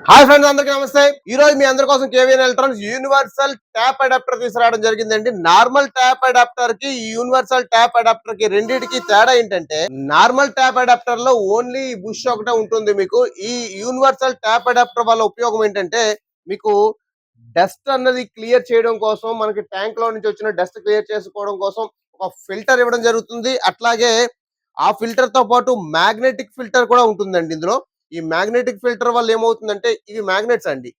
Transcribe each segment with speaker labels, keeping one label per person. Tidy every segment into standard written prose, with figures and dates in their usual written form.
Speaker 1: Hi friends, అందరికీ నమస్తే. ఈ రోజు మీ అందరి కోసం కేవీఎన్ ఎలక్ట్రానిక్స్ యూనివర్సల్ ట్యాప్ అడాప్టర్ తీసుకురావడం జరిగిందండి. నార్మల్ ట్యాప్ అడాప్టర్ కి యూనివర్సల్ ట్యాప్ అడాప్టర్ కి రెండింటికి తేడా ఏంటంటే, నార్మల్ ట్యాప్ అడాప్టర్ లో ఓన్లీ బుష్ ఒకటే ఉంటుంది. మీకు ఈ యూనివర్సల్ ట్యాప్ అడాప్టర్ వల్ల ఉపయోగం ఏంటంటే, మీకు డస్ట్ అన్నది క్లియర్ చేయడం కోసం, మనకి ట్యాంక్ లో నుంచి వచ్చిన డస్ట్ క్లియర్ చేసుకోవడం కోసం ఒక ఫిల్టర్ ఇవ్వడం జరుగుతుంది. అట్లాగే ఆ ఫిల్టర్ తో పాటు మ్యాగ్నెటిక్ ఫిల్టర్ కూడా ఉంటుందండి ఇందులో. ఈ మ్యాగ్నెటిక్ ఫిల్టర్ వల్ల ఏమవుతుందంటే, ఇవి మ్యాగ్నెట్స్ అండి.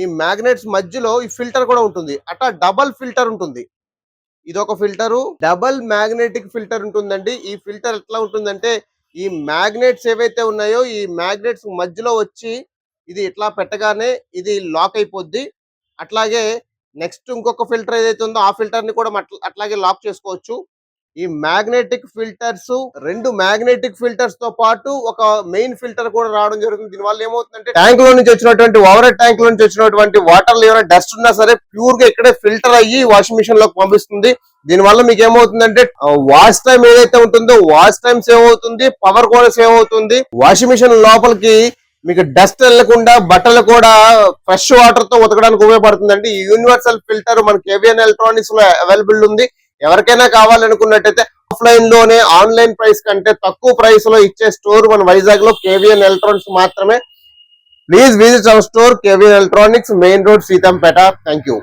Speaker 1: ఈ మ్యాగ్నెట్స్ మధ్యలో ఈ ఫిల్టర్ కూడా ఉంటుంది. అట్లా డబల్ ఫిల్టర్ ఉంటుంది. ఇదొక ఫిల్టరు, డబల్ మ్యాగ్నెటిక్ ఫిల్టర్ ఉంటుందండి. ఈ ఫిల్టర్ ఎట్లా ఉంటుందంటే, ఈ మ్యాగ్నెట్స్ ఏవైతే ఉన్నాయో ఈ మ్యాగ్నెట్స్ మధ్యలో వచ్చి ఇది ఇట్లా పెట్టగానే ఇది లాక్ అయిపోద్ది. అట్లాగే నెక్స్ట్ ఇంకొక ఫిల్టర్ ఏదైతే ఉందో ఆ ఫిల్టర్ ని కూడా అట్లాగే లాక్ చేసుకోవచ్చు. ఈ మ్యాగ్నెటిక్ ఫిల్టర్స్, రెండు మ్యాగ్నెటిక్ ఫిల్టర్స్ తో పాటు ఒక మెయిన్ ఫిల్టర్ కూడా రావడం జరుగుతుంది. దీనివల్ల ఏమవుతుందంటే, ట్యాంక్ లో నుంచి వచ్చినటువంటి ఓవర్ హెడ్ ట్యాంక్ లో నుంచి వచ్చినటువంటి వాటర్ లో ఏమైనా డస్ట్ ఉన్నా సరే ప్యూర్ గా ఇక్కడే ఫిల్టర్ అయ్యి వాషింగ్ మిషన్ లోకి పంపిస్తుంది. దీనివల్ల మీకు ఏమవుతుందంటే, వాష్ టైం ఏదైతే ఉంటుందో వాష్ టైం సేవ్ అవుతుంది, పవర్ కూడా సేవ్ అవుతుంది. వాషింగ్ మిషన్ లోపలికి మీకు డస్ట్ వెళ్లకుండా బట్టలు కూడా ఫ్రెష్ వాటర్ తో ఉతకడానికి ఉపయోగపడుతుందండి. ఈ యూనివర్సల్ ఫిల్టర్ మన కేవీఎన్ ఎలక్ట్రానిక్స్ లో అవైలబుల్ ఉంది. ఎవరికైనా కావాలనుకున్నట్టయితే ఆఫ్లైన్ లోనే ఆన్లైన్ ప్రైస్ కంటే తక్కువ ప్రైస్ లో ఇచ్చే స్టోర్ మన వైజాగ్ లో కేవీఎన్ ఎలక్ట్రానిక్స్ మాత్రమే. Please visit our store కేవీఎన్ electronics, main road, Seethampeta. Thank you.